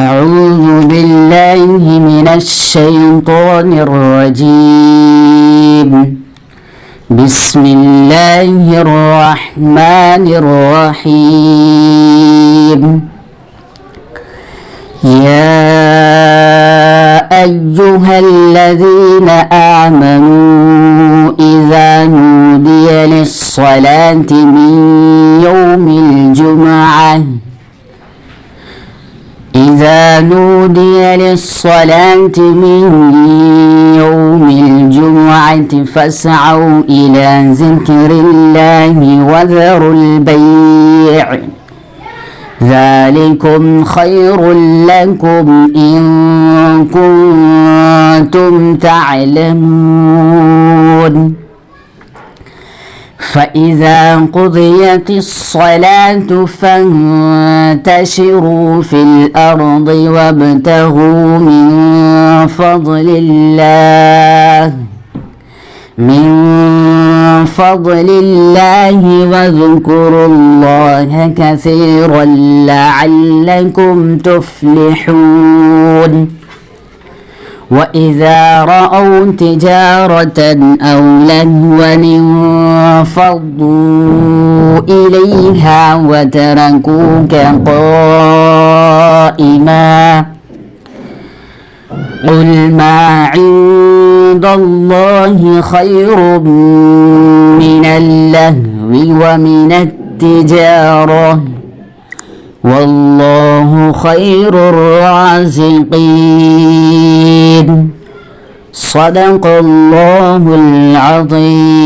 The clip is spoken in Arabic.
أعوذ بالله من الشيطان الرجيم. بسم الله الرحمن الرحيم. يا أيها الذين آمنوا إذا نودي للصلاة من يوم الجمعة فاسعوا إلى ذكر الله وذروا البيع ذلكم خير لكم إن كنتم تعلمون. فإذا قضيت الصلاة فانتشروا في الأرض وابتغوا من فضل الله واذكروا الله كثيرا لعلكم تفلحون. وإذا رأوا تجارة أو لهوا انفضوا إليها وتركوك قائما. قل ما عند الله خير من اللهو ومن التجارة والله خير الرازقين. صدق الله العظيم.